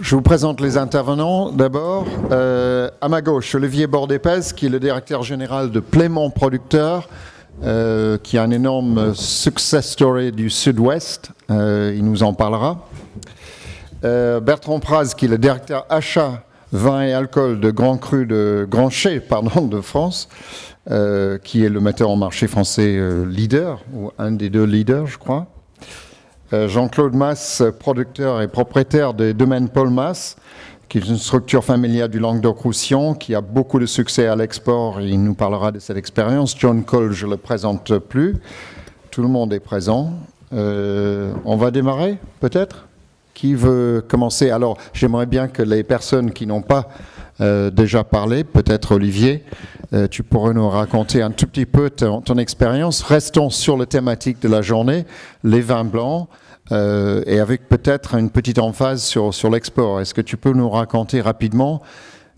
Je vous présente les intervenants. D'abord, à ma gauche, Olivier Bordépez, qui est le directeur général de Plémont Producteurs, qui a un énorme success story du Sud-Ouest. Il nous en parlera. Bertrand Praz, qui est le directeur achat, vin et alcool de Grand Cru de Grand Chez, de France, qui est le metteur en marché français leader, ou un des deux leaders, je crois. Jean-Claude Mas, producteur et propriétaire des domaines Paul Mas, qui est une structure familiale du Languedoc-Roussillon, qui a beaucoup de succès à l'export. Il nous parlera de cette expérience. John Cole, je ne le présente plus. Tout le monde est présent. On va démarrer, peut-être? Qui veut commencer? Alors, j'aimerais bien que les personnes qui n'ont pas déjà parlé, peut-être Olivier, tu pourrais nous raconter un tout petit peu ton expérience. Restons sur la thématique de la journée, les vins blancs, et avec peut-être une petite emphase sur l'export. Est-ce que tu peux nous raconter rapidement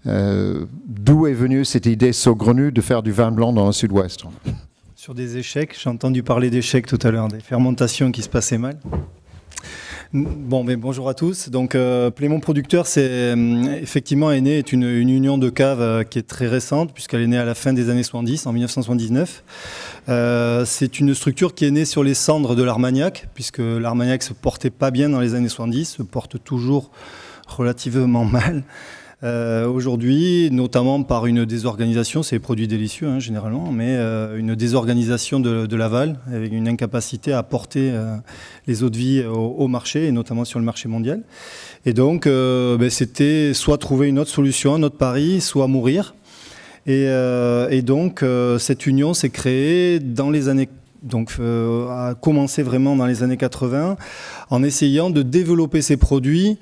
d'où est venue cette idée saugrenue de faire du vin blanc dans le Sud-Ouest? Sur des échecs, j'ai entendu parler d'échecs tout à l'heure, des fermentations qui se passaient mal. Bon, mais bonjour à tous. Donc, Plémont Producteurs, effectivement est une union de caves qui est très récente, puisqu'elle est née à la fin des années 70, en 1979. C'est une structure qui est née sur les cendres de l'Armagnac, puisque l'Armagnac se portait pas bien dans les années 70, se porte toujours relativement mal. Aujourd'hui, notamment par une désorganisation, c'est des produits délicieux hein, généralement, mais une désorganisation de l'aval, avec une incapacité à porter les eaux de vie au marché, et notamment sur le marché mondial. Et donc, c'était soit trouver une autre solution, un autre pari, soit mourir. Et donc, cette union s'est créée dans les années... Donc, a commencé vraiment dans les années 80, en essayant de développer ces produits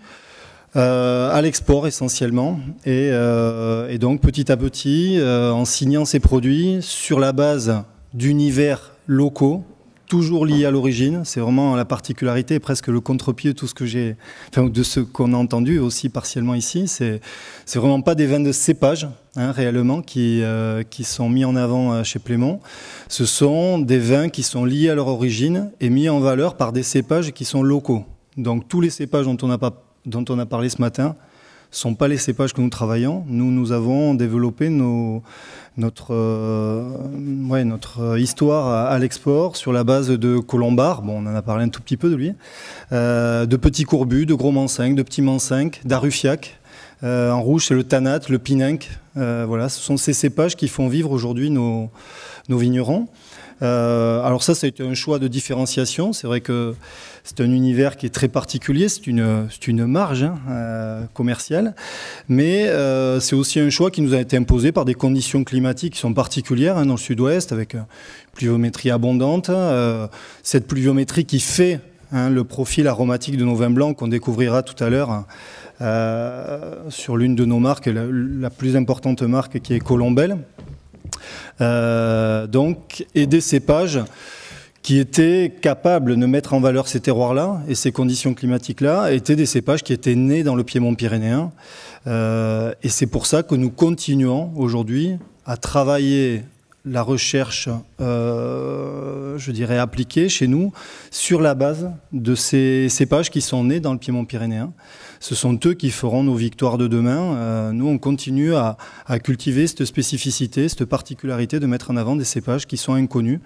à l'export essentiellement et donc petit à petit en signant ces produits sur la base d'univers locaux toujours liés à l'origine. C'est vraiment la particularité, presque le contre-pied de tout ce que j'ai, enfin de ce qu'on a entendu aussi partiellement ici. C'est vraiment pas des vins de cépage hein, réellement qui sont mis en avant chez Plémont. Ce sont des vins qui sont liés à leur origine et mis en valeur par des cépages qui sont locaux. Donc tous les cépages dont on a parlé ce matin ne sont pas les cépages que nous travaillons. Nous avons développé notre histoire à l'export sur la base de Colombard, bon, on en a parlé un tout petit peu de lui, de petits courbus, de gros Mancinq, de petits Mancinq, d'Aruffiac. En rouge, c'est le Tanat, le Pininc. Voilà, ce sont ces cépages qui font vivre aujourd'hui nos vignerons. Alors ça a été un choix de différenciation. C'est vrai que c'est un univers qui est très particulier, c'est une marge hein, commerciale, mais c'est aussi un choix qui nous a été imposé par des conditions climatiques qui sont particulières hein, dans le Sud-Ouest, avec une pluviométrie abondante. Cette pluviométrie qui fait hein, le profil aromatique de nos vins blancs qu'on découvrira tout à l'heure sur l'une de nos marques, la plus importante marque qui est Colombelle. Donc, et des cépages qui étaient capables de mettre en valeur ces terroirs-là et ces conditions climatiques-là étaient des cépages qui étaient nés dans le Piémont pyrénéen. Et c'est pour ça que nous continuons aujourd'hui à travailler la recherche, je dirais, appliquée chez nous sur la base de ces cépages qui sont nés dans le Piémont pyrénéen. Ce sont eux qui feront nos victoires de demain. Nous, on continue à cultiver cette spécificité, cette particularité de mettre en avant des cépages qui sont inconnus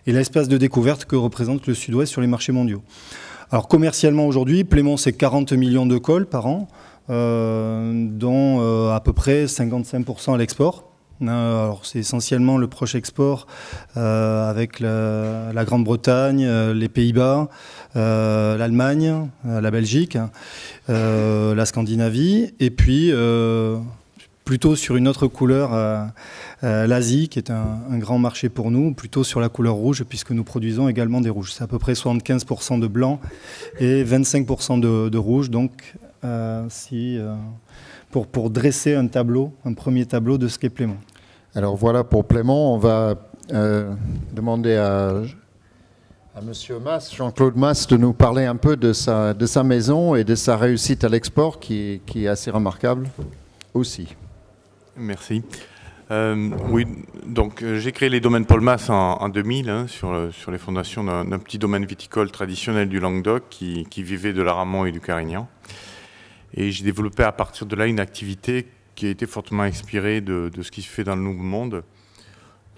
et l'espace de découverte que représente le Sud-Ouest sur les marchés mondiaux. Alors commercialement aujourd'hui, Plémont c'est 40 millions de cols par an, dont à peu près 55% à l'export. Alors c'est essentiellement le proche export avec la Grande-Bretagne, les Pays-Bas, l'Allemagne, la Belgique, la Scandinavie, et puis plutôt sur une autre couleur, l'Asie, qui est un grand marché pour nous, plutôt sur la couleur rouge, puisque nous produisons également des rouges. C'est à peu près 75% de blanc et 25% de rouge, donc pour dresser un tableau, un premier tableau de ce qu'est Plémont. Alors voilà pour Plémont, on va demander à Monsieur Mas, Jean-Claude Mas, de nous parler un peu de sa maison et de sa réussite à l'export qui est assez remarquable aussi. Merci. Oui, donc j'ai créé les domaines Paul Mas en 2000 hein, sur les fondations d'un petit domaine viticole traditionnel du Languedoc qui vivait de l'aramon et du carignan. Et j'ai développé à partir de là une activité qui a été fortement inspirée de ce qui se fait dans le Nouveau Monde,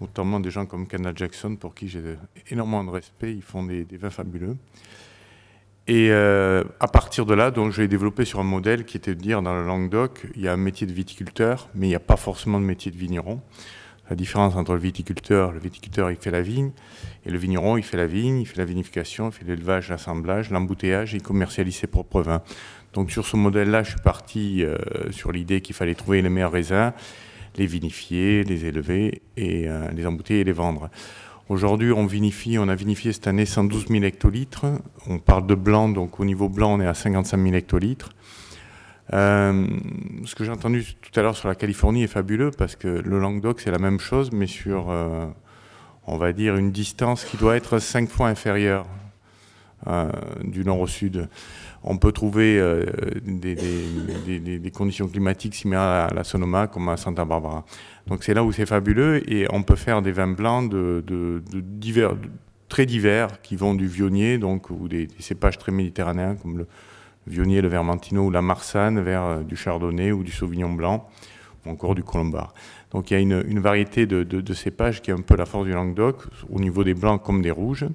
notamment des gens comme Canada Jackson, pour qui j'ai énormément de respect. Ils font des vins fabuleux. Et à partir de là, donc, j'ai développé sur un modèle qui était de dire, dans le Languedoc, il y a un métier de viticulteur, mais il n'y a pas forcément de métier de vigneron. La différence entre le viticulteur, il fait la vigne, et le vigneron, il fait la vigne, il fait la vinification, il fait l'élevage, l'assemblage, l'embouteillage, et il commercialise ses propres vins. Donc sur ce modèle-là, je suis parti sur l'idée qu'il fallait trouver les meilleurs raisins, les vinifier, les élever, et les embouteiller et les vendre. Aujourd'hui, on a vinifié cette année 112 000 hectolitres. On parle de blanc, donc au niveau blanc, on est à 55 000 hectolitres. Ce que j'ai entendu tout à l'heure sur la Californie est fabuleux parce que le Languedoc, c'est la même chose, mais sur, on va dire, une distance qui doit être 5 fois inférieure du nord au sud. On peut trouver des conditions climatiques similaires à la Sonoma, comme à Santa Barbara. Donc c'est là où c'est fabuleux et on peut faire des vins blancs très divers qui vont du Viognier, donc, ou des cépages très méditerranéens comme le Viognier, le Vermentino ou la Marsanne, vers du Chardonnay ou du Sauvignon blanc, ou encore du Colombard. Donc il y a une variété de cépages qui est un peu la force du Languedoc, au niveau des blancs comme des rouges.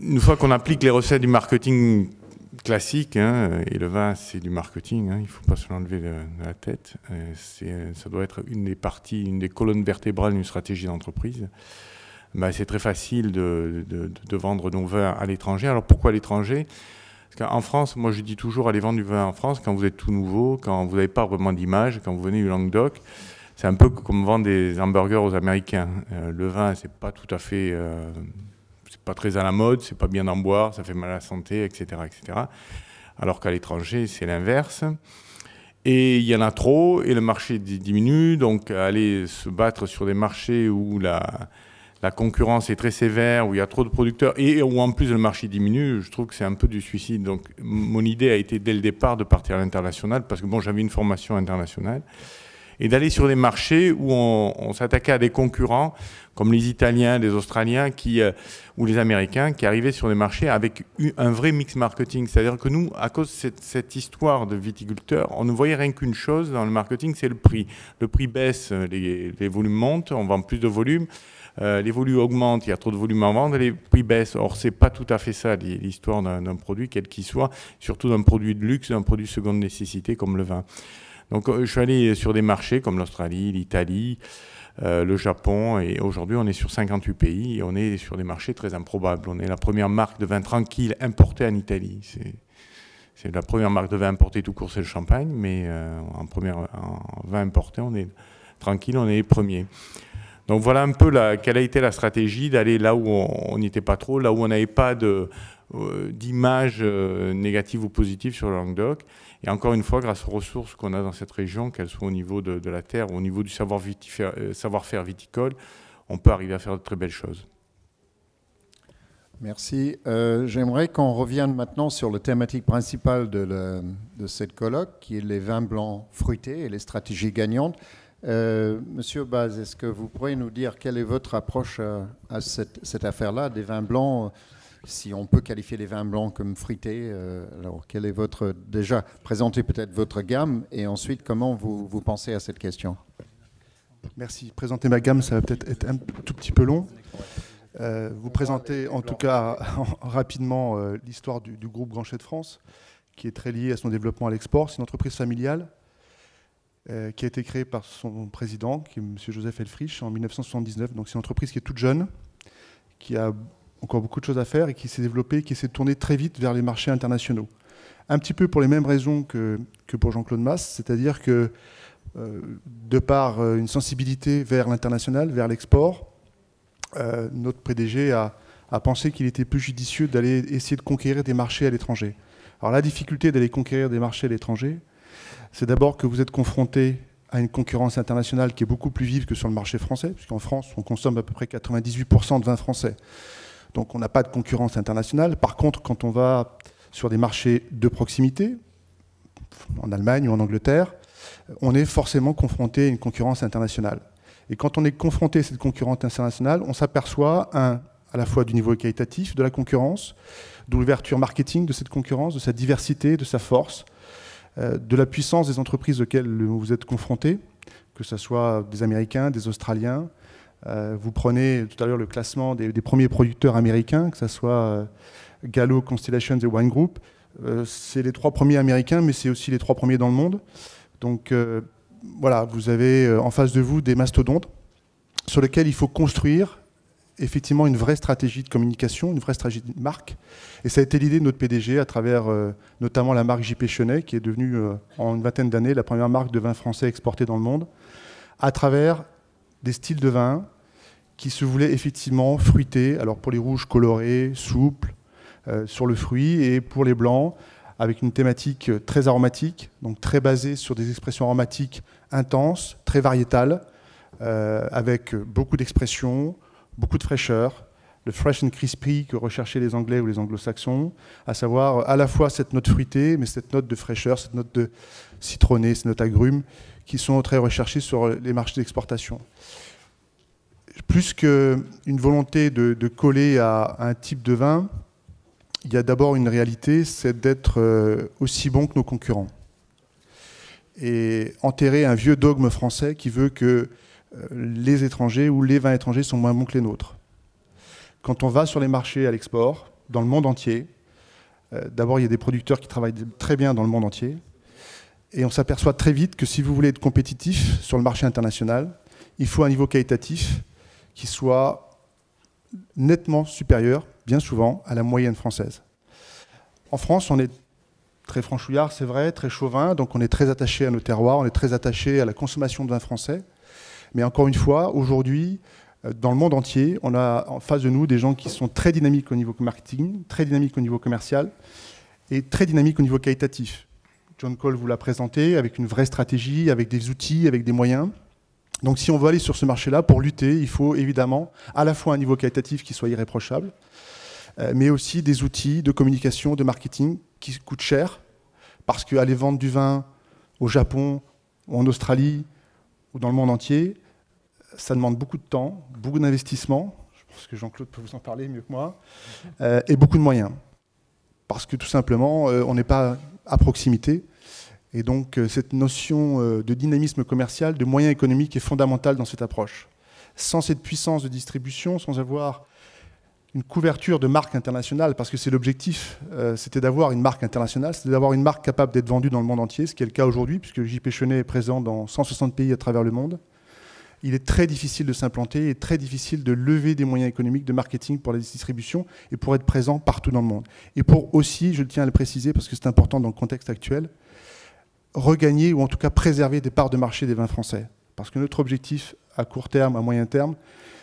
Une fois qu'on applique les recettes du marketing classique, hein, et le vin c'est du marketing, hein, il ne faut pas se l'enlever de la tête, ça doit être une des parties, une des colonnes vertébrales d'une stratégie d'entreprise. Ben, c'est très facile de vendre nos vins à l'étranger. Alors pourquoi à l'étranger? Parce qu'en France, moi je dis toujours, allez vendre du vin en France quand vous êtes tout nouveau, quand vous n'avez pas vraiment d'image, quand vous venez du Languedoc. C'est un peu comme vendre des hamburgers aux Américains. Le vin, c'est pas tout à fait... c'est pas très à la mode, c'est pas bien d'en boire, ça fait mal à la santé, etc. etc. Alors qu'à l'étranger, c'est l'inverse. Et il y en a trop, et le marché diminue, donc aller se battre sur des marchés où la concurrence est très sévère, où il y a trop de producteurs, et où en plus le marché diminue, je trouve que c'est un peu du suicide. Donc mon idée a été dès le départ de partir à l'international, parce que bon, j'avais une formation internationale, et d'aller sur des marchés où on s'attaquait à des concurrents, comme les Italiens, les Australiens, ou les Américains, qui arrivaient sur des marchés avec un vrai mix marketing. C'est-à-dire que nous, à cause de cette histoire de viticulteurs, on ne voyait rien qu'une chose dans le marketing, c'est le prix. Le prix baisse, les volumes montent, on vend plus de volume. Les volumes augmentent, il y a trop de volume à vendre, les prix baissent. Or, c'est pas tout à fait ça, l'histoire d'un produit, quel qu'il soit, surtout d'un produit de luxe, d'un produit de seconde nécessité comme le vin. Donc, je suis allé sur des marchés comme l'Australie, l'Italie, le Japon, et aujourd'hui, on est sur 58 pays, et on est sur des marchés très improbables. On est la première marque de vin tranquille importée en Italie. C'est la première marque de vin importée tout court, c'est le champagne, mais en vin importé, on est tranquille, on est les premiers. Donc voilà un peu quelle a été la stratégie d'aller là où on n'était pas trop, là où on n'avait pas d'image négative ou positive sur le Languedoc. Et encore une fois, grâce aux ressources qu'on a dans cette région, qu'elles soient au niveau de la terre ou au niveau du savoir-faire viticole, on peut arriver à faire de très belles choses. Merci. J'aimerais qu'on revienne maintenant sur la thématique principale de cette colloque, qui est les vins blancs fruités et les stratégies gagnantes. Monsieur Baz, est-ce que vous pourriez nous dire quelle est votre approche à cette affaire-là, des vins blancs, si on peut qualifier les vins blancs comme fruités? Alors, quelle est déjà, présentez peut-être votre gamme, et ensuite, comment vous pensez à cette question? Merci. Présenter ma gamme, ça va peut-être être un tout petit peu long. Vous présentez en tout cas rapidement l'histoire du groupe Granchet de France, qui est très lié à son développement à l'export. C'est une entreprise familiale qui a été créée par son président, qui est M. Joseph Helfrich, en 1979. Donc c'est une entreprise qui est toute jeune, qui a encore beaucoup de choses à faire et qui s'est développée, qui s'est tournée très vite vers les marchés internationaux. Un petit peu pour les mêmes raisons que pour Jean-Claude Mas, c'est-à-dire que de par une sensibilité vers l'international, vers l'export, notre PDG a pensé qu'il était plus judicieux d'aller essayer de conquérir des marchés à l'étranger. Alors la difficulté d'aller conquérir des marchés à l'étranger, c'est d'abord que vous êtes confronté à une concurrence internationale qui est beaucoup plus vive que sur le marché français, puisqu'en France, on consomme à peu près 98% de vin français. Donc on n'a pas de concurrence internationale. Par contre, quand on va sur des marchés de proximité, en Allemagne ou en Angleterre, on est forcément confronté à une concurrence internationale. Et quand on est confronté à cette concurrence internationale, on s'aperçoit un à la fois du niveau qualitatif, de la concurrence, de l'ouverture marketing de cette concurrence, de sa diversité, de sa force, de la puissance des entreprises auxquelles vous êtes confrontés, que ce soit des Américains, des Australiens. Vous prenez tout à l'heure le classement des premiers producteurs américains, que ce soit Gallo, Constellations et Wine Group. C'est les 3 premiers américains, mais c'est aussi les 3 premiers dans le monde. Donc voilà, vous avez en face de vous des mastodontes sur lesquels il faut construire effectivement une vraie stratégie de communication, une vraie stratégie de marque. Et ça a été l'idée de notre PDG à travers notamment la marque J.P. Chenet, qui est devenue en une vingtaine d'années la première marque de vin français exportée dans le monde, à travers des styles de vin qui se voulaient effectivement fruités, alors pour les rouges colorés, souples, sur le fruit, et pour les blancs, avec une thématique très aromatique, donc très basée sur des expressions aromatiques intenses, très variétales, avec beaucoup d'expressions, beaucoup de fraîcheur, le fresh and crispy que recherchaient les Anglais ou les Anglo-Saxons, à savoir à la fois cette note fruitée, mais cette note de fraîcheur, cette note de citronné, cette note agrume, qui sont très recherchées sur les marchés d'exportation. Plus qu'une volonté de coller à un type de vin, il y a d'abord une réalité, c'est d'être aussi bon que nos concurrents. Et enterrer un vieux dogme français qui veut que les étrangers ou les vins étrangers sont moins bons que les nôtres. Quand on va sur les marchés à l'export, dans le monde entier, d'abord il y a des producteurs qui travaillent très bien dans le monde entier, et on s'aperçoit très vite que si vous voulez être compétitif sur le marché international, il faut un niveau qualitatif qui soit nettement supérieur, bien souvent, à la moyenne française. En France, on est très franchouillard, c'est vrai, très chauvin, donc on est très attaché à nos terroirs, on est très attaché à la consommation de vin français. Mais encore une fois, aujourd'hui, dans le monde entier, on a en face de nous des gens qui sont très dynamiques au niveau marketing, très dynamiques au niveau commercial et très dynamiques au niveau qualitatif. John Cole vous l'a présenté avec une vraie stratégie, avec des outils, avec des moyens. Donc si on veut aller sur ce marché-là, pour lutter, il faut évidemment à la fois un niveau qualitatif qui soit irréprochable, mais aussi des outils de communication, de marketing qui coûtent cher, parce qu'aller vendre du vin au Japon, ou en Australie, ou dans le monde entier, ça demande beaucoup de temps, beaucoup d'investissement, je pense que Jean-Claude peut vous en parler mieux que moi, et beaucoup de moyens. Parce que tout simplement, on n'est pas à proximité. Et donc, cette notion de dynamisme commercial, de moyens économiques est fondamentale dans cette approche. Sans cette puissance de distribution, sans avoir une couverture de marque internationale, parce que c'est l'objectif, c'était d'avoir une marque internationale, c'était d'avoir une marque capable d'être vendue dans le monde entier, ce qui est le cas aujourd'hui, puisque J.P. Chenet est présent dans 160 pays à travers le monde. Il est très difficile de s'implanter et très difficile de lever des moyens économiques de marketing pour la distribution et pour être présent partout dans le monde. Et pour aussi, je tiens à le préciser parce que c'est important dans le contexte actuel, regagner ou en tout cas préserver des parts de marché des vins français. Parce que notre objectif à court terme, à moyen terme,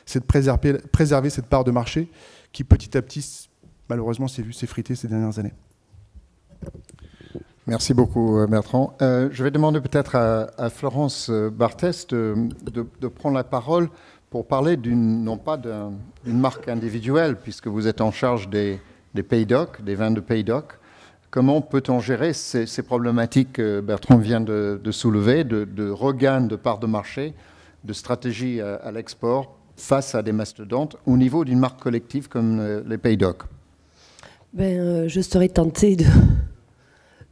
c'est de préserver cette part de marché qui petit à petit, malheureusement, s'est vu s'effriter ces dernières années. Merci beaucoup Bertrand. Je vais demander peut-être à Florence Barthès de prendre la parole pour parler non pas d'une marque individuelle, puisque vous êtes en charge des Pays d'Oc, des vins de Pays d'Oc. Comment peut-on gérer ces problématiques que Bertrand vient de soulever, de regain de part de marché, de stratégie à l'export face à des mastodontes au niveau d'une marque collective comme les Pays d'Oc? Je serais tentée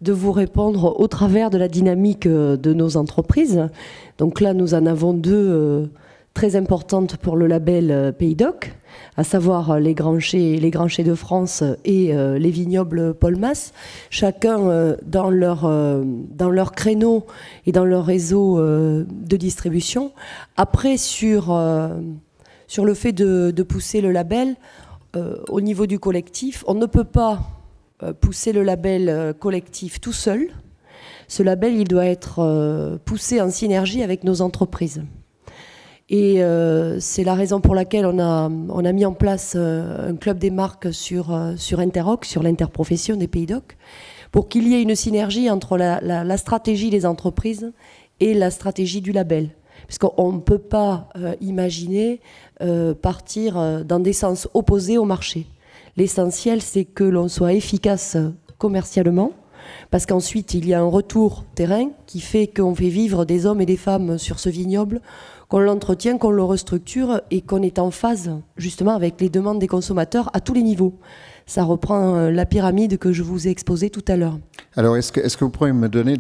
de vous répondre au travers de la dynamique de nos entreprises. Donc là, nous en avons deux très importantes pour le label Pays d'Oc, à savoir les Grands Chais de France et les vignobles Paul Mas, chacun dans leur créneau et dans leur réseau de distribution. Après, sur le fait de pousser le label, au niveau du collectif, on ne peut pas pousser le label collectif tout seul. Ce label, il doit être poussé en synergie avec nos entreprises. Et c'est la raison pour laquelle on a mis en place un club des marques sur Interoc, sur l'interprofession des Pays d'Oc, pour qu'il y ait une synergie entre la stratégie des entreprises et la stratégie du label. Parce qu'on ne peut pas imaginer partir dans des sens opposés au marché. L'essentiel, c'est que l'on soit efficace commercialement parce qu'ensuite il y a un retour terrain qui fait qu'on fait vivre des hommes et des femmes sur ce vignoble, qu'on l'entretient, qu'on le restructure et qu'on est en phase justement avec les demandes des consommateurs à tous les niveaux. Ça reprend la pyramide que je vous ai exposée tout à l'heure. Alors, est-ce que vous pourriez me donner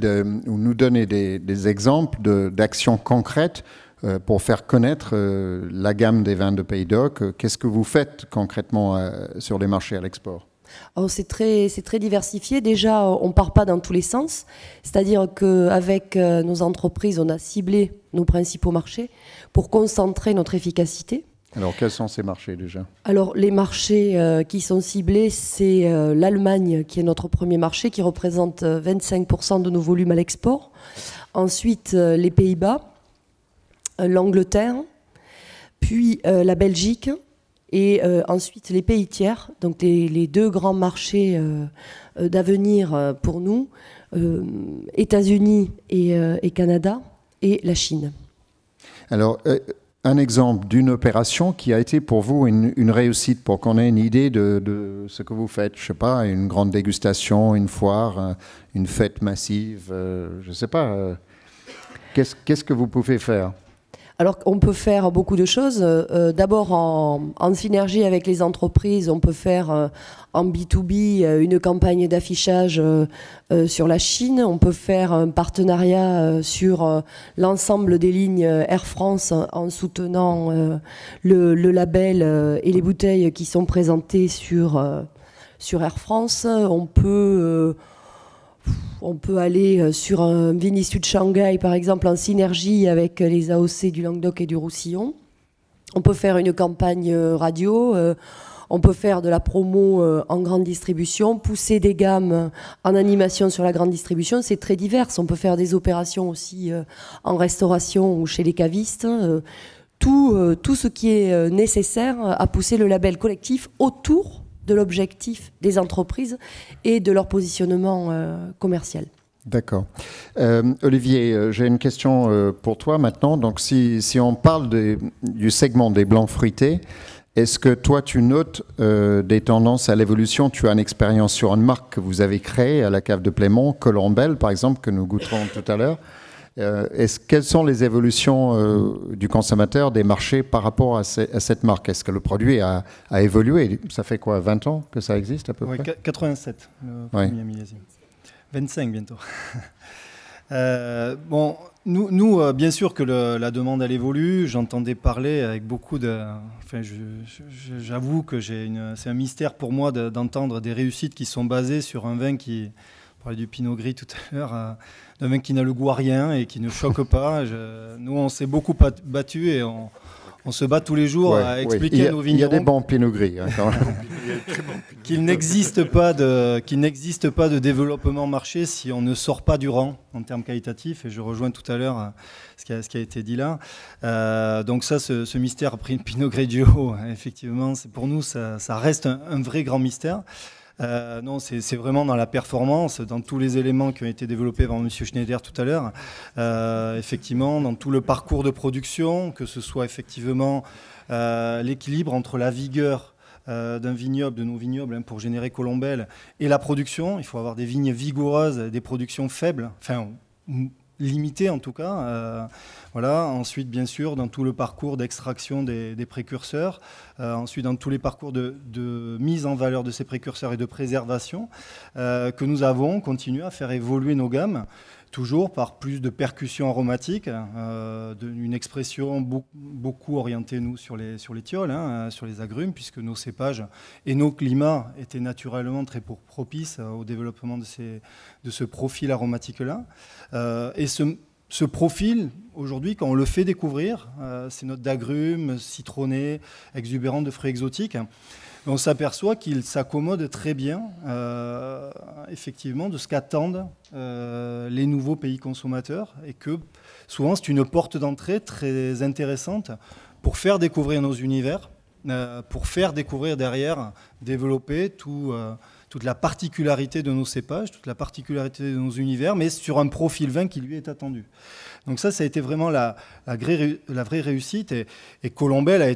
ou nous donner des exemples d'actions concrètes pour faire connaître la gamme des vins de Pays d'Oc? Qu'est-ce que vous faites concrètement sur les marchés à l'export? C'est très diversifié. Déjà, on ne part pas dans tous les sens. C'est-à-dire qu'avec nos entreprises, on a ciblé nos principaux marchés pour concentrer notre efficacité. Alors, quels sont ces marchés déjà? Alors, les marchés qui sont ciblés, c'est l'Allemagne, qui est notre premier marché, qui représente 25% de nos volumes à l'export. Ensuite, les Pays-Bas, l'Angleterre, puis la Belgique, et ensuite les pays tiers, donc les deux grands marchés d'avenir pour nous, États-Unis et Canada, et la Chine. Alors, un exemple d'une opération qui a été pour vous une réussite, pour qu'on ait une idée de ce que vous faites. Je ne sais pas, une grande dégustation, une foire, une fête massive, je ne sais pas. Qu'est-ce que vous pouvez faire? Alors, on peut faire beaucoup de choses. D'abord, en synergie avec les entreprises, on peut faire en B2B une campagne d'affichage sur la Chine. On peut faire un partenariat sur l'ensemble des lignes Air France en soutenant le label et les bouteilles qui sont présentées sur Air France. On peut aller sur un Vignes Sud Shanghai, par exemple, en synergie avec les AOC du Languedoc et du Roussillon. On peut faire une campagne radio. On peut faire de la promo en grande distribution, pousser des gammes en animation sur la grande distribution. C'est très divers. On peut faire des opérations aussi en restauration ou chez les cavistes. Tout ce qui est nécessaire à pousser le label collectif autour de l'objectif des entreprises et de leur positionnement commercial. D'accord. Olivier, j'ai une question pour toi maintenant. Donc, si on parle du segment des blancs fruités, est-ce que toi, tu notes des tendances à l'évolution? Tu as une expérience sur une marque que vous avez créée à la cave de Plémont, Colombelle, par exemple, que nous goûterons tout à l'heure. Quelles sont les évolutions du consommateur, des marchés par rapport à cette marque? Est-ce que le produit a évolué? Ça fait quoi, 20 ans que ça existe à peu près? 87, le premier millésime. 25 bientôt. Bon, nous bien sûr que la demande elle évolue. J'entendais parler avec beaucoup de... Enfin, j'avoue que c'est un mystère pour moi d'entendre des réussites qui sont basées sur un vin qui... On parlait du Pinot Gris tout à l'heure, d'un vin qui n'a le goût à rien et qui ne choque pas. Nous, on s'est beaucoup battu et on se bat tous les jours à expliquer à nos vignerons. Il y a des bons Pinot Gris. Hein, quand même. Qu'il n'existe pas de développement marché si on ne sort pas du rang en termes qualitatifs. Et je rejoins tout à l'heure ce qui a été dit là. Donc ça, ce mystère Pinot Grigio, effectivement, pour nous, ça reste un vrai grand mystère. Non, c'est vraiment dans la performance, dans tous les éléments qui ont été développés par M. Schneider tout à l'heure. Effectivement, dans tout le parcours de production, que ce soit effectivement l'équilibre entre la vigueur d'un vignoble, de nos vignobles, pour générer Colombelle, et la production. Il faut avoir des vignes vigoureuses, des productions faibles, enfin limitées en tout cas. Voilà. Ensuite, bien sûr, dans tout le parcours d'extraction des précurseurs, ensuite dans tous les parcours de mise en valeur de ces précurseurs et de préservation, que nous avons continué à faire évoluer nos gammes, toujours par plus de percussions aromatiques, une expression beaucoup orientée, nous, sur les thioles, sur les agrumes, puisque nos cépages et nos climats étaient naturellement très propices au développement de ce profil aromatique-là. Et ce profil, aujourd'hui, quand on le fait découvrir, ces notes d'agrumes, citronnées, exubérantes de fruits exotiques, on s'aperçoit qu'il s'accommode très bien, effectivement, de ce qu'attendent les nouveaux pays consommateurs et que souvent c'est une porte d'entrée très intéressante pour faire découvrir nos univers, pour faire découvrir derrière, développer toute la particularité de nos cépages, toute la particularité de nos univers, mais sur un profil vin qui lui est attendu. Donc ça a été vraiment la vraie réussite et Colombelle a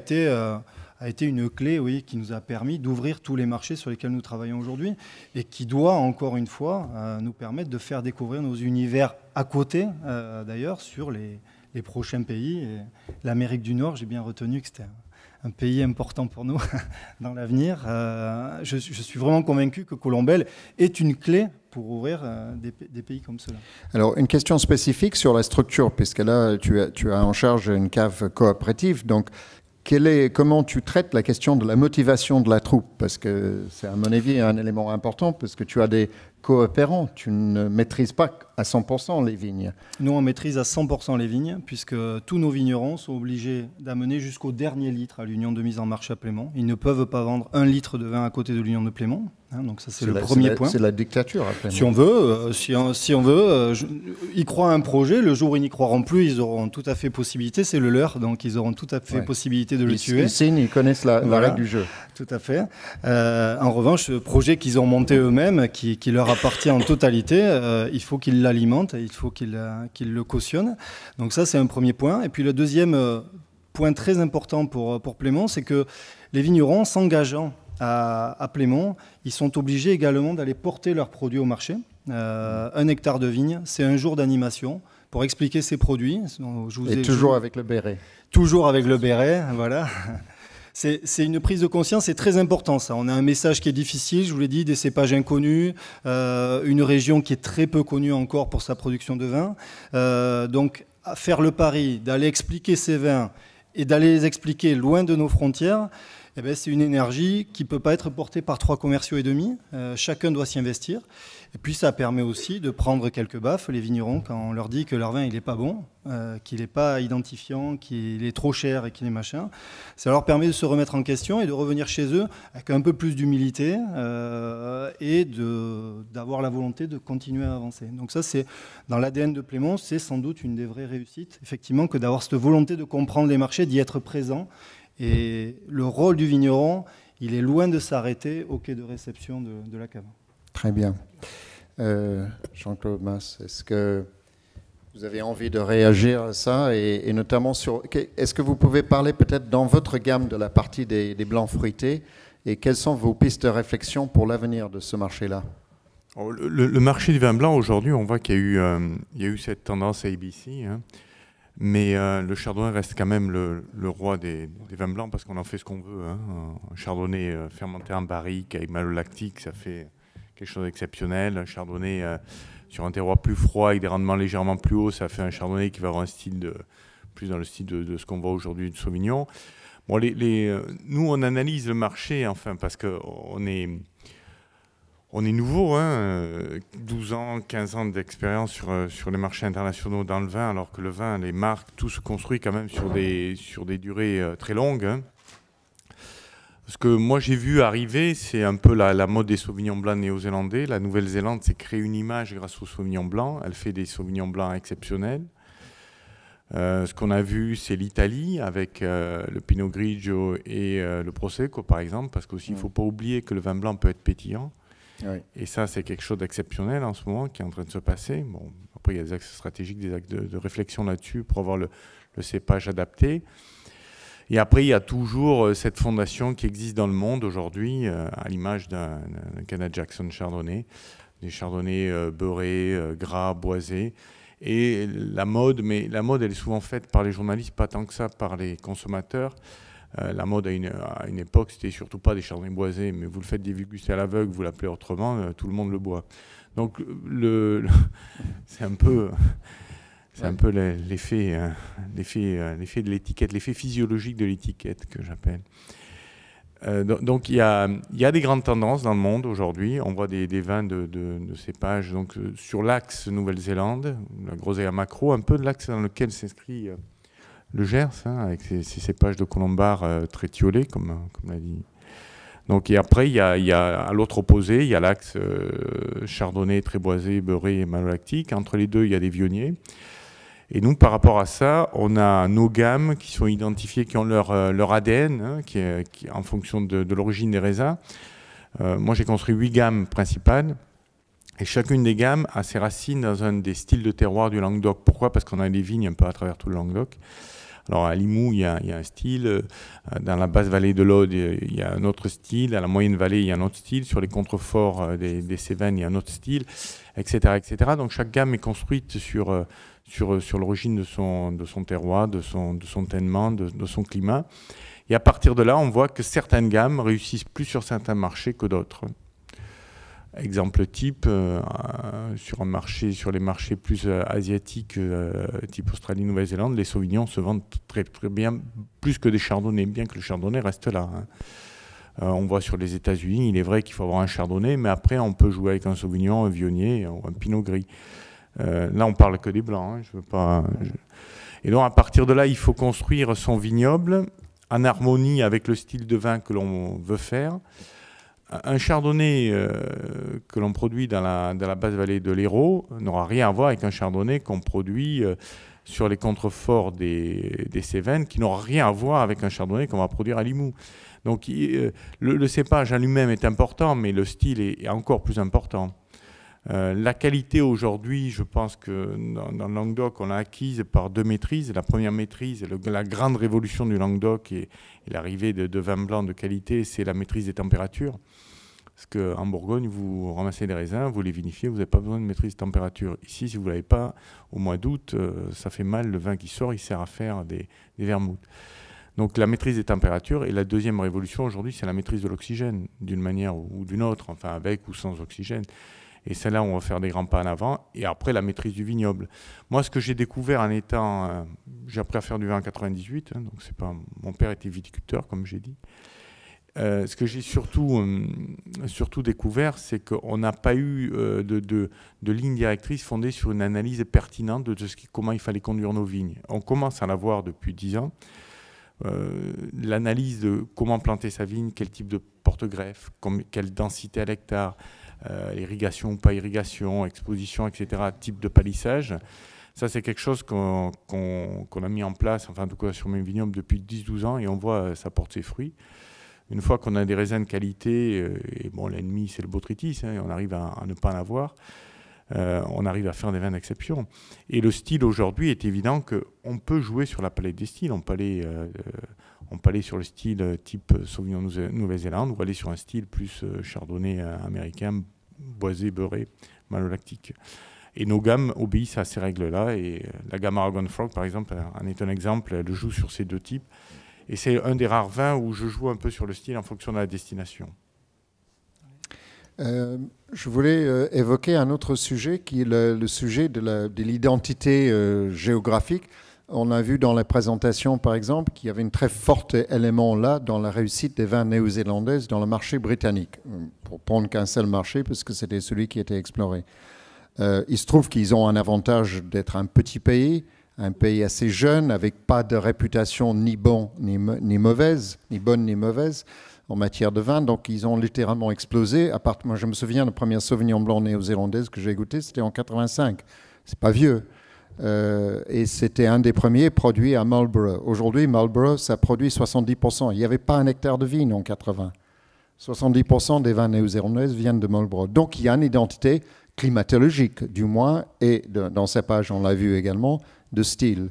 a été une clé, oui, qui nous a permis d'ouvrir tous les marchés sur lesquels nous travaillons aujourd'hui et qui doit, encore une fois, nous permettre de faire découvrir nos univers à côté, d'ailleurs, sur les prochains pays. L'Amérique du Nord, j'ai bien retenu que c'était un pays important pour nous dans l'avenir. Je suis vraiment convaincu que Colombelles est une clé pour ouvrir des pays comme cela. Alors, une question spécifique sur la structure, puisque là, tu as en charge une cave coopérative. Donc, comment tu traites la question de la motivation de la troupe? Parce que c'est, à mon avis, un élément important, parce que tu as des coopérants. Tu ne maîtrises pas à 100% les vignes. Nous, on maîtrise à 100% les vignes, puisque tous nos vignerons sont obligés d'amener jusqu'au dernier litre à l'union de mise en marché à Plémont. Ils ne peuvent pas vendre 1 litre de vin à côté de l'union de Plémont. Donc ça, c'est le premier point. C'est la dictature à Plémont. Si on veut, ils croient à un projet. Le jour où ils n'y croiront plus, ils auront tout à fait possibilité. C'est le leur, donc ils auront tout à fait possibilité de le tuer. Ils signent, ils connaissent la règle du jeu. Tout à fait. En revanche, le projet qu'ils ont monté eux-mêmes, qui leur appartient en totalité, il faut qu'ils l'alimentent, il faut qu'ils le cautionnent. Donc ça, c'est un premier point. Et puis le deuxième point très important pour Plémont, c'est que les vignerons s'engageant à Plémont, ils sont obligés également d'aller porter leurs produits au marché. 1 hectare de vigne, c'est 1 jour d'animation pour expliquer ses produits. Toujours avec le béret. Toujours avec le béret, voilà. C'est une prise de conscience, c'est très important ça. On a un message qui est difficile, je vous l'ai dit, des cépages inconnus, une région qui est très peu connue encore pour sa production de vin. Donc faire le pari d'aller expliquer ces vins et d'aller les expliquer loin de nos frontières, eh bien, c'est une énergie qui ne peut pas être portée par 3 commerciaux et demi. Chacun doit s'y investir. Et puis ça permet aussi de prendre quelques baffes, les vignerons, quand on leur dit que leur vin il n'est pas bon, qu'il n'est pas identifiant, qu'il est trop cher et qu'il est machin. Ça leur permet de se remettre en question et de revenir chez eux avec un peu plus d'humilité et d'avoir la volonté de continuer à avancer. Donc ça, c'est dans l'ADN de Plémont, c'est sans doute une des vraies réussites, effectivement, que d'avoir cette volonté de comprendre les marchés, d'y être présent. Et le rôle du vigneron, il est loin de s'arrêter au quai de réception de la cave. Très bien. Jean-Claude Mas, est-ce que vous avez envie de réagir à ça et notamment sur... Est-ce que vous pouvez parler peut-être dans votre gamme de la partie des blancs fruités et quelles sont vos pistes de réflexion pour l'avenir de ce marché-là? Le marché du vin blanc, aujourd'hui, on voit qu'il y a eu cette tendance à ABC, hein. Mais le chardonnay reste quand même le roi des vins blancs parce qu'on en fait ce qu'on veut, hein. Un chardonnay fermenté en barrique avec malolactique, ça fait quelque chose d'exceptionnel. Un chardonnay sur un terroir plus froid avec des rendements légèrement plus hauts, ça fait un chardonnay qui va avoir un style plus dans le style de ce qu'on voit aujourd'hui de Sauvignon. Bon, nous, on analyse le marché, enfin, parce qu'on est nouveau, hein, 12 ans, 15 ans d'expérience sur les marchés internationaux dans le vin, alors que le vin, les marques, tout se construit quand même sur des durées très longues, hein. Ce que moi j'ai vu arriver, c'est un peu la mode des sauvignons blancs néo-zélandais. La Nouvelle-Zélande s'est créée une image grâce aux sauvignons blancs. Elle fait des sauvignons blancs exceptionnels. Ce qu'on a vu, c'est l'Italie avec le Pinot Grigio et le Prosecco, par exemple, parce qu'aussi, il ne faut pas oublier que le vin blanc peut être pétillant. Oui. Et ça, c'est quelque chose d'exceptionnel en ce moment qui est en train de se passer. Bon, après, il y a des axes stratégiques, des axes de réflexion là-dessus pour avoir le cépage adapté. Et après, il y a toujours cette fondation qui existe dans le monde aujourd'hui, à l'image d'un Canada Jackson Chardonnay, des chardonnays beurrés, gras, boisés. Et la mode, mais la mode, elle est souvent faite par les journalistes, pas tant que ça par les consommateurs. La mode, à une époque, c'était surtout pas des chardonnays boisés, mais vous le faites déguster à l'aveugle, vous l'appelez autrement, tout le monde le boit. Donc, c'est un peu... C'est un peu l'effet de l'étiquette, l'effet physiologique de l'étiquette que j'appelle. Donc il y a des grandes tendances dans le monde aujourd'hui. On voit des vins de cépages donc, sur l'axe Nouvelle-Zélande, la groseille macro, un peu de l'axe dans lequel s'inscrit le Gers, hein, avec ces cépages de colombard très tiolés, comme l'a dit. Donc, et après, il y a à l'autre opposé, il y a l'axe chardonnay très boisé, beurré et malolactique. Entre les deux, il y a des vionniers. Et nous, par rapport à ça, on a nos gammes qui sont identifiées, qui ont leur ADN, hein, qui en fonction de l'origine des raisins. Moi, j'ai construit 8 gammes principales. Et chacune des gammes a ses racines dans un des styles de terroir du Languedoc. Pourquoi? Parce qu'on a des vignes un peu à travers tout le Languedoc. Alors à Limoux, il y a un style, dans la basse vallée de l'Aude, il y a un autre style, à la moyenne vallée, il y a un autre style, sur les contreforts des Cévennes, il y a un autre style, etc., etc. Donc chaque gamme est construite sur l'origine de son terroir, de son tènement, de son climat. Et à partir de là, on voit que certaines gammes réussissent plus sur certains marchés que d'autres. Exemple type, sur les marchés plus asiatiques, type Australie, Nouvelle-Zélande, les Sauvignons se vendent très, très bien, plus que des Chardonnays, bien que le Chardonnay reste là. On voit sur les États-Unis, il est vrai qu'il faut avoir un Chardonnay, mais après on peut jouer avec un Sauvignon, un Viognier ou un Pinot Gris. Là, on parle que des blancs. Je veux pas. Et donc, à partir de là, il faut construire son vignoble en harmonie avec le style de vin que l'on veut faire. Un chardonnay que l'on produit dans la basse vallée de l'Hérault n'aura rien à voir avec un chardonnay qu'on produit sur les contreforts des Cévennes, qui n'aura rien à voir avec un chardonnay qu'on va produire à Limoux. Donc le cépage en lui-même est important, mais le style est encore plus important. La qualité aujourd'hui, je pense que dans le Languedoc, on l'a acquise par deux maîtrises. La première maîtrise, la grande révolution du Languedoc et l'arrivée de vins blancs de qualité, c'est la maîtrise des températures. Parce qu'en Bourgogne, vous ramassez les raisins, vous les vinifiez, vous n'avez pas besoin de maîtrise de température. Ici, si vous ne l'avez pas, au mois d'août, ça fait mal. Le vin qui sort, il sert à faire des vermouths. Donc la maîtrise des températures. Et la deuxième révolution aujourd'hui, c'est la maîtrise de l'oxygène, d'une manière ou d'une autre, enfin avec ou sans oxygène. Et celle-là, on va faire des grands pas en avant. Et après, la maîtrise du vignoble. Moi, ce que j'ai découvert en étant... j'ai appris à faire du vin en 98. Donc c'est pas, mon père était viticulteur, comme j'ai dit. Ce que j'ai surtout découvert, c'est qu'on n'a pas eu de ligne directrice fondée sur une analyse pertinente de comment il fallait conduire nos vignes. On commence à l'avoir depuis 10 ans. L'analyse de comment planter sa vigne, quel type de porte-greffe, quelle densité à l'hectare, irrigation ou pas irrigation, exposition, etc., type de palissage. Ça, c'est quelque chose qu'on a mis en place, enfin en tout cas sur mes vignobles depuis 10-12 ans, et on voit ça porte ses fruits. Une fois qu'on a des raisins de qualité, et bon, l'ennemi c'est le botrytis, et on arrive à ne pas en avoir, on arrive à faire des vins d'exception. Et le style aujourd'hui est évident qu'on peut jouer sur la palette des styles. On peut aller sur le style type Sauvignon Nouvelle-Zélande ou aller sur un style plus chardonnay américain, boisé, beurré, malolactique. Et nos gammes obéissent à ces règles-là. Et la gamme Aragon Frog, par exemple, en est un exemple. Elle joue sur ces deux types. Et c'est un des rares vins où je joue un peu sur le style en fonction de la destination. Je voulais évoquer un autre sujet qui est le sujet de l'identité géographique. On a vu dans la présentation, par exemple, qu'il y avait un très fort élément là dans la réussite des vins néo-zélandaises dans le marché britannique, pour prendre qu'un seul marché, parce que c'était celui qui était exploré. Il se trouve qu'ils ont un avantage d'être un petit pays assez jeune, avec pas de réputation ni bonne ni mauvaise, en matière de vin. Donc, ils ont littéralement explosé. Moi, je me souviens, le premier Sauvignon blanc néo-zélandaise que j'ai goûté, c'était en 85. C'est pas vieux. Et c'était un des premiers produits à Marlborough. Aujourd'hui, Marlborough, ça produit 70%. Il n'y avait pas un hectare de vigne en 80. 70% des vins néo-zélandaises viennent de Marlborough. Donc, il y a une identité climatologique, du moins, et dans ces pages, on l'a vu également, de style.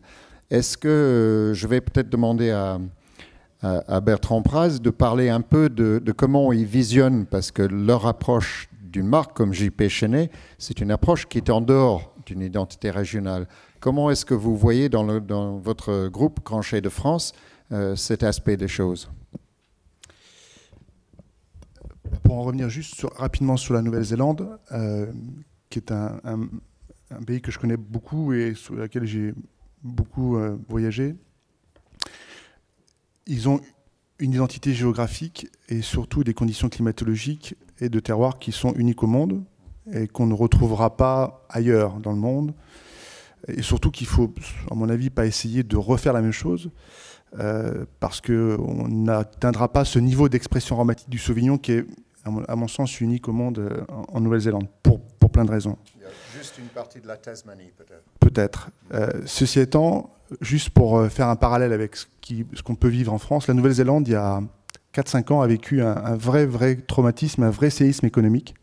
Est-ce que je vais peut-être demander à Bertrand Praz de parler un peu de comment ils visionnent, parce que leur approche d'une marque comme JP Chenet, c'est une approche qui est en dehors d'une identité régionale. Comment est-ce que vous voyez dans votre groupe Grand Chai de France cet aspect des choses? Pour en revenir juste rapidement sur la Nouvelle-Zélande, qui est un pays que je connais beaucoup et sur lequel j'ai beaucoup voyagé, ils ont une identité géographique et surtout des conditions climatologiques et de terroir qui sont uniques au monde et qu'on ne retrouvera pas ailleurs dans le monde. Et surtout qu'il faut, à mon avis, pas essayer de refaire la même chose parce qu'on n'atteindra pas ce niveau d'expression aromatique du Sauvignon qui est, à mon sens, unique au monde en Nouvelle-Zélande, pour plein de raisons. Il y a juste une partie de la Tasmanie, peut-être. Peut-être. Ceci étant, juste pour faire un parallèle avec ce qu'on peut vivre en France, la Nouvelle-Zélande, il y a 4-5 ans, a vécu un vrai traumatisme, un vrai séisme économique.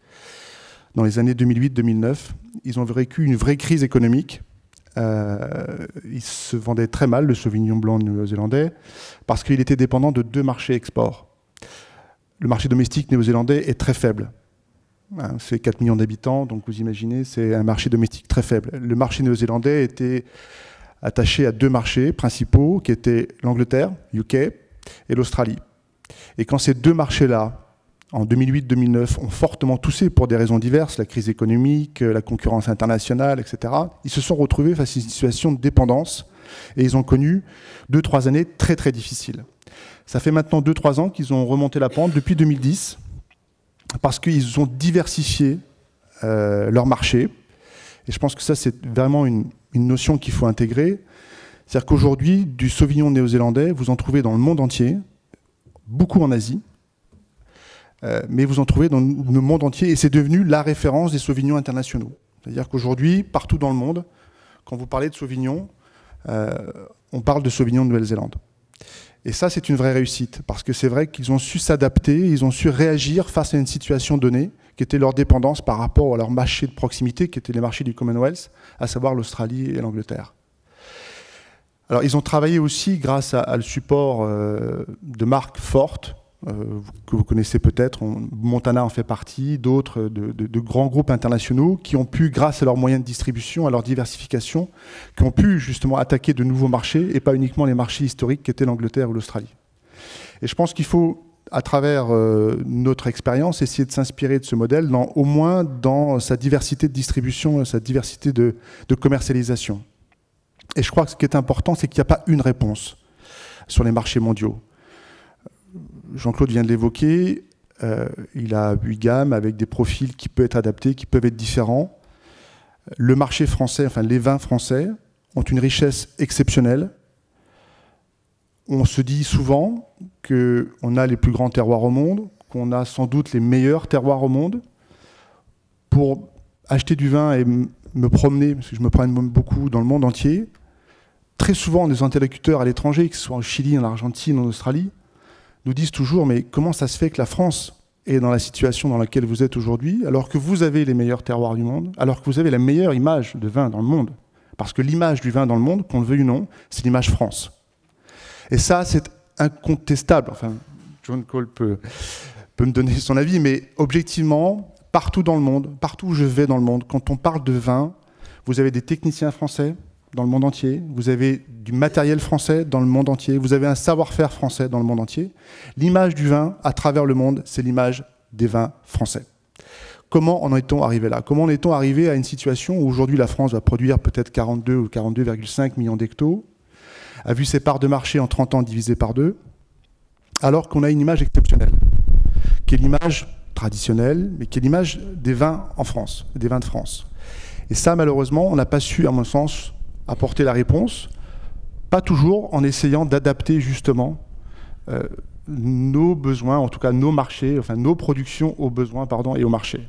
Dans les années 2008-2009, ils ont vécu une vraie crise économique il se vendait très mal, le Sauvignon blanc néo-zélandais, parce qu'il était dépendant de 2 marchés export. Le marché domestique néo-zélandais est très faible. C'est 4 millions d'habitants, donc vous imaginez, c'est un marché domestique très faible. Le marché néo-zélandais était attaché à 2 marchés principaux, qui étaient l'Angleterre, UK, et l'Australie. Et quand ces 2 marchés-là, en 2008-2009, ont fortement toussé pour des raisons diverses, la crise économique, la concurrence internationale, etc., ils se sont retrouvés face à une situation de dépendance, et ils ont connu 2-3 années très très difficiles. Ça fait maintenant 2-3 ans qu'ils ont remonté la pente depuis 2010, parce qu'ils ont diversifié leur marché. Et je pense que ça, c'est vraiment une notion qu'il faut intégrer. C'est-à-dire qu'aujourd'hui, du Sauvignon néo-zélandais, vous en trouvez dans le monde entier, beaucoup en Asie, mais vous en trouvez dans le monde entier, et c'est devenu la référence des Sauvignons internationaux. C'est-à-dire qu'aujourd'hui, partout dans le monde, quand vous parlez de Sauvignon, on parle de Sauvignon de Nouvelle-Zélande. Et ça, c'est une vraie réussite, parce que c'est vrai qu'ils ont su s'adapter, ils ont su réagir face à une situation donnée, qui était leur dépendance par rapport à leur marché de proximité, qui étaient les marchés du Commonwealth, à savoir l'Australie et l'Angleterre. Alors, ils ont travaillé aussi grâce à le support de marques fortes, que vous connaissez peut-être, Montana en fait partie, d'autres de grands groupes internationaux qui ont pu, grâce à leurs moyens de distribution, à leur diversification, qui ont pu justement attaquer de nouveaux marchés et pas uniquement les marchés historiques qui étaient l'Angleterre ou l'Australie. Et je pense qu'il faut, à travers notre expérience, essayer de s'inspirer de ce modèle, au moins dans sa diversité de distribution, sa diversité de commercialisation. Et je crois que ce qui est important, c'est qu'il n'y a pas une réponse sur les marchés mondiaux. Jean-Claude vient de l'évoquer, il a 8 gammes avec des profils qui peuvent être adaptés, qui peuvent être différents. Le marché français, enfin les vins français, ont une richesse exceptionnelle. On se dit souvent qu'on a les plus grands terroirs au monde, qu'on a sans doute les meilleurs terroirs au monde. Pour acheter du vin et me promener, parce que je me promène beaucoup dans le monde entier, très souvent des interlocuteurs à l'étranger, que ce soit en Chili, en Argentine, en Australie, nous disent toujours, mais comment ça se fait que la France est dans la situation dans laquelle vous êtes aujourd'hui, alors que vous avez les meilleurs terroirs du monde, alors que vous avez la meilleure image de vin dans le monde. Parce que l'image du vin dans le monde, qu'on le veuille ou non, c'est l'image France. Et ça, c'est incontestable. Enfin, John Cole peut me donner son avis, mais objectivement, partout dans le monde, partout où je vais dans le monde, quand on parle de vin, vous avez des techniciens français dans le monde entier, vous avez du matériel français dans le monde entier, vous avez un savoir-faire français dans le monde entier. L'image du vin à travers le monde, c'est l'image des vins français. Comment en est-on arrivé là? Comment en est-on arrivé à une situation où aujourd'hui la France va produire peut-être 42 ou 42,5 millions d'hectos, a vu ses parts de marché en 30 ans divisées par 2, alors qu'on a une image exceptionnelle, qui est l'image traditionnelle, mais qui est l'image des vins en France, des vins de France. Et ça, malheureusement, on n'a pas su, à mon sens, apporter la réponse, pas toujours en essayant d'adapter justement nos besoins, en tout cas nos marchés, enfin nos productions aux besoins et au marché.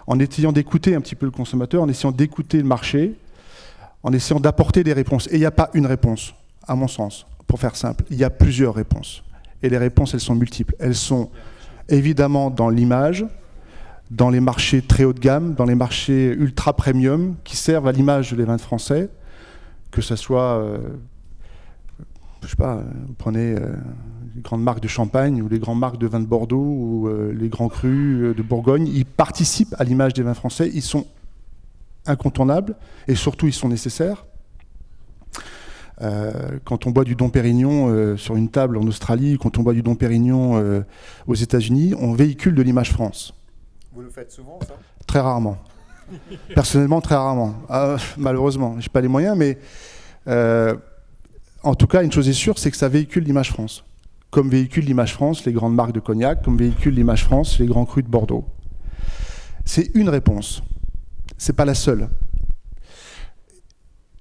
En essayant d'écouter un petit peu le consommateur, en essayant d'écouter le marché, en essayant d'apporter des réponses. Et il n'y a pas une réponse, à mon sens, pour faire simple. Il y a plusieurs réponses. Et les réponses, elles sont multiples. Elles sont évidemment dans l'image, dans les marchés très haut de gamme, dans les marchés ultra premium qui servent à l'image des vins français, que ce soit, je sais pas, vous prenez les grandes marques de Champagne ou les grandes marques de vins de Bordeaux ou les grands crus de Bourgogne, ils participent à l'image des vins français, ils sont incontournables et surtout ils sont nécessaires. Quand on boit du Dom Pérignon sur une table en Australie, quand on boit du Dom Pérignon aux États-Unis, on véhicule de l'image France. Vous le faites souvent, ça? Très rarement. Personnellement, très rarement. Malheureusement, je n'ai pas les moyens, mais en tout cas, une chose est sûre, c'est que ça véhicule l'image France. Comme véhicule l'image France les grandes marques de cognac, comme véhicule l'image France les grands crus de Bordeaux. C'est une réponse. Ce n'est pas la seule.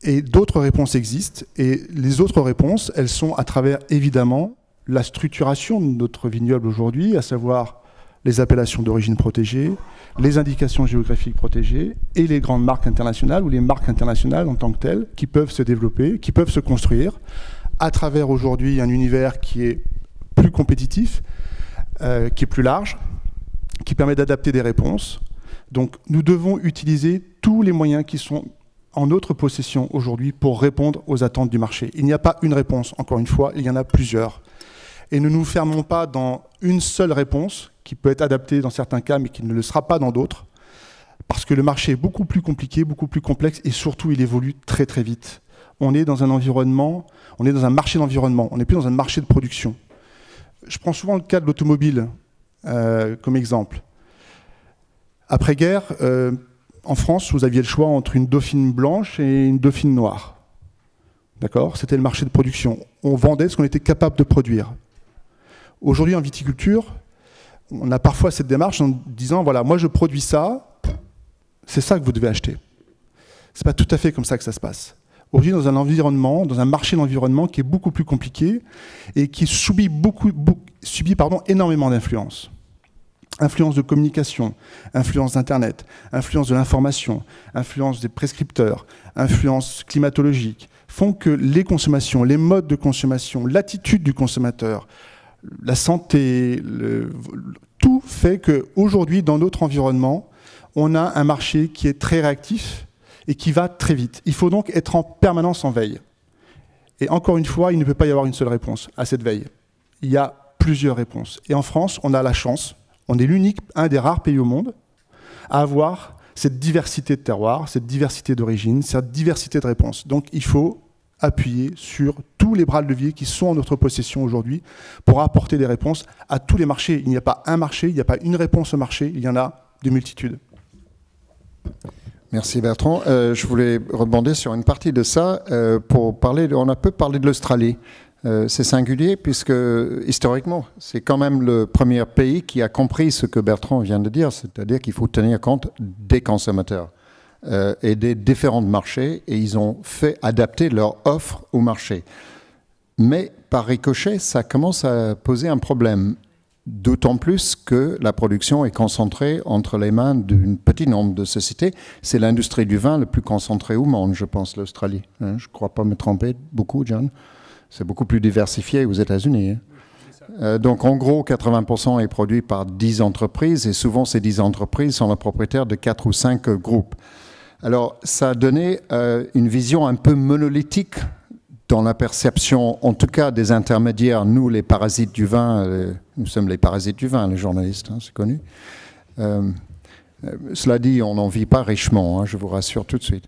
Et d'autres réponses existent. Et les autres réponses, elles sont à travers, évidemment, la structuration de notre vignoble aujourd'hui, à savoir les appellations d'origine protégée, les indications géographiques protégées et les grandes marques internationales ou les marques internationales en tant que telles qui peuvent se développer, qui peuvent se construire à travers aujourd'hui un univers qui est plus compétitif, qui est plus large, qui permet d'adapter des réponses. Donc nous devons utiliser tous les moyens qui sont en notre possession aujourd'hui pour répondre aux attentes du marché. Il n'y a pas une réponse, encore une fois, il y en a plusieurs. Et ne nous fermons pas dans une seule réponse, qui peut être adaptée dans certains cas, mais qui ne le sera pas dans d'autres, parce que le marché est beaucoup plus compliqué, beaucoup plus complexe, et surtout, il évolue très très vite. On est dans un environnement, on est dans un marché d'environnement, on n'est plus dans un marché de production. Je prends souvent le cas de l'automobile comme exemple. Après-guerre, en France, vous aviez le choix entre une Dauphine blanche et une Dauphine noire. D'accord ? C'était le marché de production. On vendait ce qu'on était capable de produire. Aujourd'hui, en viticulture, on a parfois cette démarche en disant, voilà, moi je produis ça, c'est ça que vous devez acheter. Ce n'est pas tout à fait comme ça que ça se passe. Aujourd'hui, dans un environnement, dans un marché d'environnement qui est beaucoup plus compliqué et qui subit énormément d'influences. Influence de communication, influence d'Internet, influence de l'information, influence des prescripteurs, influence climatologique, font que les consommations, les modes de consommation, l'attitude du consommateur, la santé, tout fait qu'aujourd'hui, dans notre environnement, on a un marché qui est très réactif et qui va très vite. Il faut donc être en permanence en veille. Et encore une fois, il ne peut pas y avoir une seule réponse à cette veille. Il y a plusieurs réponses. Et en France, on a la chance, on est l'unique, un des rares pays au monde, à avoir cette diversité de terroirs, cette diversité d'origine, cette diversité de réponses. Donc il faut appuyer sur tous les bras de levier qui sont en notre possession aujourd'hui pour apporter des réponses à tous les marchés. Il n'y a pas un marché, il n'y a pas une réponse au marché, il y en a de multitudes. Merci Bertrand. Je voulais rebondir sur une partie de ça pour parler. On a peu parlé de l'Australie. C'est singulier puisque historiquement, c'est quand même le premier pays qui a compris ce que Bertrand vient de dire, c'est-à-dire qu'il faut tenir compte des consommateurs et des différents marchés, et ils ont fait adapter leur offre au marché. Mais par ricochet, ça commence à poser un problème, d'autant plus que la production est concentrée entre les mains d'un petit nombre de sociétés. C'est l'industrie du vin le plus concentrée au monde, je pense, l'Australie. Je ne crois pas me tromper beaucoup, John. C'est beaucoup plus diversifié aux États-Unis. Donc, en gros, 80% est produit par 10 entreprises, et souvent, ces 10 entreprises sont les propriétaires de 4 ou 5 groupes. Alors, ça a donné une vision un peu monolithique dans la perception, en tout cas, des intermédiaires. Nous, les parasites du vin, nous sommes les parasites du vin, les journalistes, c'est connu. Cela dit, on n'en vit pas richement, je vous rassure tout de suite.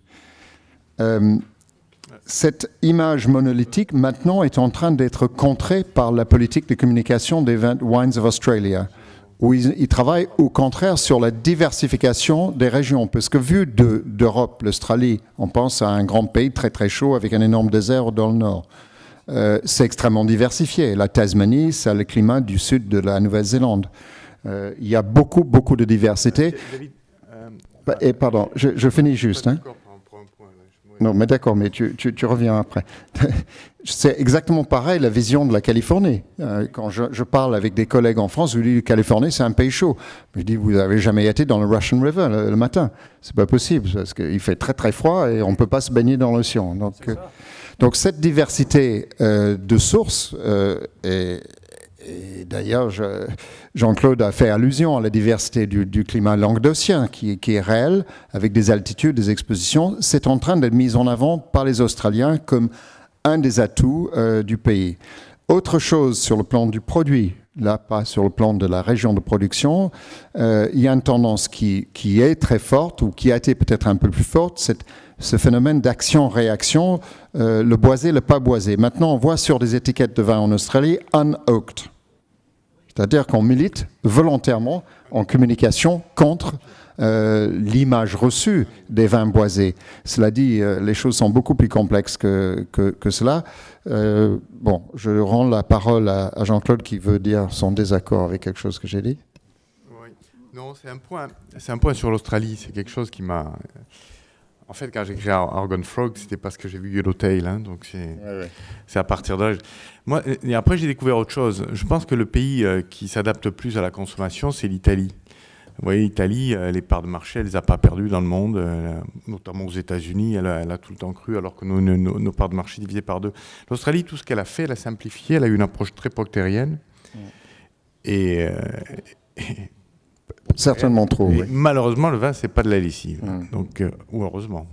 Cette image monolithique, maintenant, est en train d'être contrée par la politique de communication des Wines of Australia, où ils travaillent au contraire sur la diversification des régions. Parce que vu d'Europe, l'Australie, on pense à un grand pays très très chaud avec un énorme désert dans le nord. C'est extrêmement diversifié. La Tasmanie, c'est le climat du sud de la Nouvelle-Zélande. Il y a beaucoup, beaucoup de diversité. Et pardon, je finis juste. Non, mais d'accord, mais tu reviens après. C'est exactement pareil, la vision de la Californie. Quand je parle avec des collègues en France, je dis que la Californie, c'est un pays chaud. Je dis, vous n'avez jamais été dans le Russian River le matin. C'est pas possible, parce qu'il fait très très froid et on ne peut pas se baigner dans l'océan. Donc cette diversité de sources et d'ailleurs, Jean-Claude a fait allusion à la diversité du climat languedocien, qui est réel, avec des altitudes, des expositions. C'est en train d'être mis en avant par les Australiens comme un des atouts du pays. Autre chose sur le plan du produit, là, pas sur le plan de la région de production, il y a une tendance qui est très forte, ou qui a été peut-être un peu plus forte, c'est ce phénomène d'action-réaction, le boisé, le pas boisé. Maintenant, on voit sur des étiquettes de vin en Australie « unoaked ». C'est-à-dire qu'on milite volontairement en communication contre l'image reçue des vins boisés. Cela dit, les choses sont beaucoup plus complexes que cela. Bon, je rends la parole à Jean-Claude qui veut dire son désaccord avec quelque chose que j'ai dit. Oui. Non, c'est un point sur l'Australie. C'est quelque chose qui m'a... En fait, quand j'ai écrit Argon Frog, c'était parce que j'ai vu Yellowtail, donc c'est à partir de là. Moi, et après, j'ai découvert autre chose. Je pense que le pays qui s'adapte plus à la consommation, c'est l'Italie. Vous voyez, l'Italie, les parts de marché, elle les a pas perdues dans le monde, notamment aux États-Unis. Elle a tout le temps cru, alors que nos parts de marché divisées par 2. L'Australie, tout ce qu'elle a fait, elle a simplifié. Elle a eu une approche très proctérienne. Et Certainement trop, Et oui. malheureusement, le vin, c'est pas de la lessive. Donc, ou heureusement.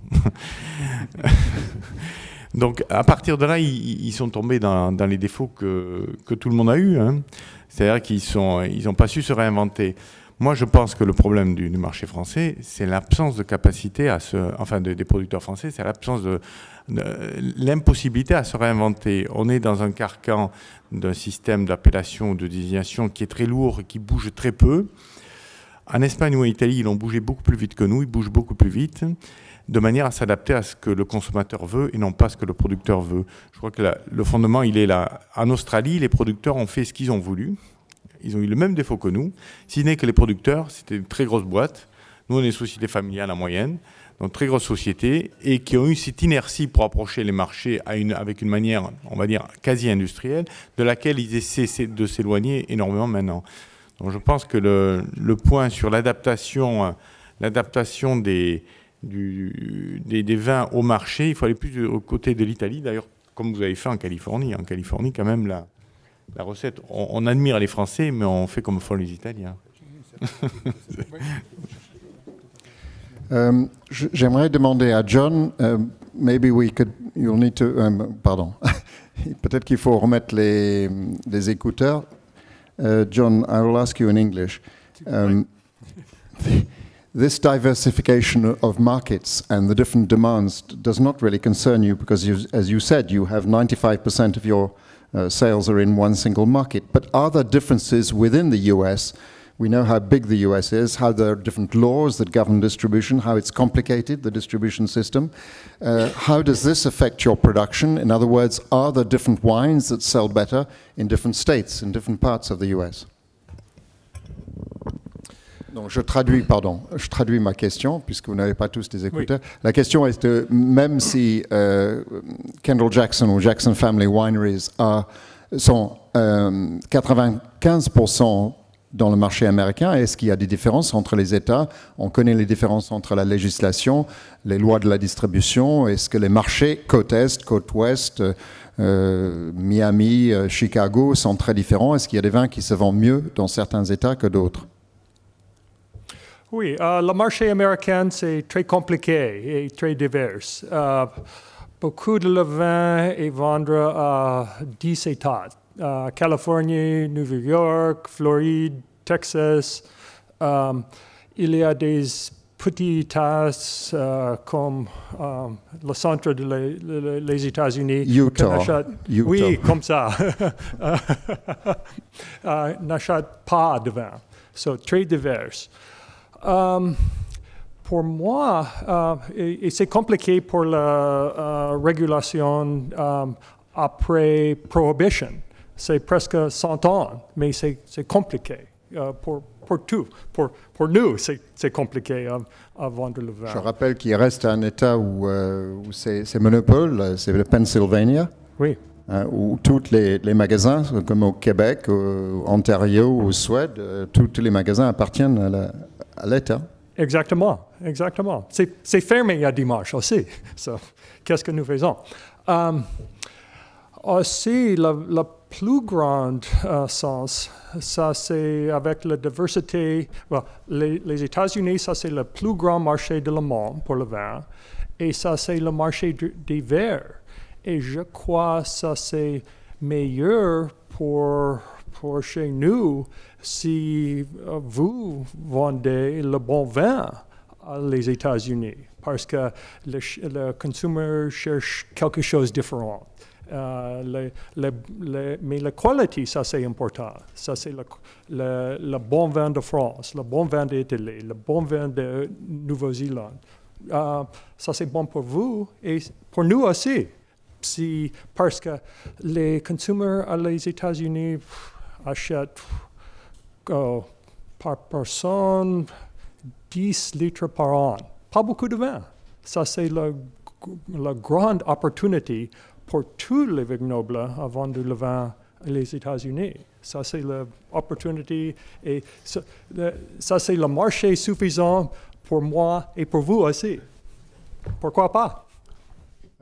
Donc, à partir de là, ils sont tombés dans les défauts que tout le monde a eu. Hein. C'est-à-dire qu'ils n'ont pas su se réinventer. Moi, je pense que le problème du marché français, c'est l'absence de capacité des producteurs français, c'est l'absence de l'impossibilité à se réinventer. On est dans un carcan d'un système d'appellation ou de désignation qui est très lourd et qui bouge très peu. En Espagne ou en Italie, ils ont bougé beaucoup plus vite que nous, ils bougent beaucoup plus vite, de manière à s'adapter à ce que le consommateur veut et non pas ce que le producteur veut. Je crois que le fondement, il est là. En Australie, les producteurs ont fait ce qu'ils ont voulu. Ils ont eu le même défaut que nous, si ce n'est que les producteurs, c'était une très grosse boîte. Nous, on est une société familiale en moyenne, donc très grosse société, et qui ont eu cette inertie pour approcher les marchés avec une manière, on va dire, quasi industrielle, de laquelle ils essaient de s'éloigner énormément maintenant. Donc je pense que le point sur l'adaptation des vins au marché, il faut aller plus au côté de l'Italie, d'ailleurs, comme vous avez fait en Californie. En Californie, quand même, la recette, on admire les Français, mais on fait comme font les Italiens. J'aimerais demander à John, you'll need to, pardon, peut-être qu'il faut remettre les écouteurs. John, I will ask you in English. This diversification of markets and the different demands does not really concern you because, as you said, you have 95% of your sales are in one single market. But are there differences within the US? We know how big the US is, how there are different laws that govern distribution, how it's complicated, the distribution system. How does this affect your production? In other words, are there different wines that sell better in different states, in different parts of the US? Donc je traduis ma question, puisque vous n'avez pas tous des écouteurs. Oui. La question est que même si Kendall Jackson ou Jackson Family Wineries sont 95% dans le marché américain, est-ce qu'il y a des différences entre les États? On connaît les différences entre la législation, les lois de la distribution. Est-ce que les marchés côte Est, côte Ouest, Miami, Chicago sont très différents? Est-ce qu'il y a des vins qui se vendent mieux dans certains États que d'autres? Oui, le marché américain, c'est très compliqué et très divers. Beaucoup de le vin est vendu à 10 États. Californie, New York, Floride, Texas. Il y a des petits États comme le centre des États-Unis. Utah. Oui, comme ça. N'achètent pas de vin. So, très divers. Pour moi, et c'est compliqué pour la régulation après Prohibition. C'est presque 100 ans, mais c'est compliqué pour tout. Pour nous, c'est compliqué à vendre le vin. Je rappelle qu'il reste un État où c'est monopole, c'est le Pennsylvania. Oui. Où tous les magasins, comme au Québec, au Ontario, au Suède, tous les magasins appartiennent à l'État. Exactement, exactement. C'est fermé à dimanche aussi. So, qu'est-ce que nous faisons? Aussi, le plus grand sens, ça c'est avec la diversité. Well, les États-Unis, ça c'est le plus grand marché de le monde pour le vin, et ça c'est le marché d'hiver. Et je crois que ça c'est meilleur pour chez nous si vous vendez le bon vin aux États-Unis, parce que le consommateur cherche quelque chose de différent. Mais la qualité, ça c'est important. Ça c'est le bon vin de France, le bon vin d'Italie, le bon vin de Nouvelle-Zélande. Ça c'est bon pour vous et pour nous aussi. Parce que les consommateurs aux États-Unis achètent par personne 10 litres par an. Pas beaucoup de vin. Ça c'est la grande opportunité pour tous les vignobles à vendre le vin aux États-Unis. Ça, c'est l'opportunité et ça, c'est le marché suffisant pour moi et pour vous aussi. Pourquoi pas?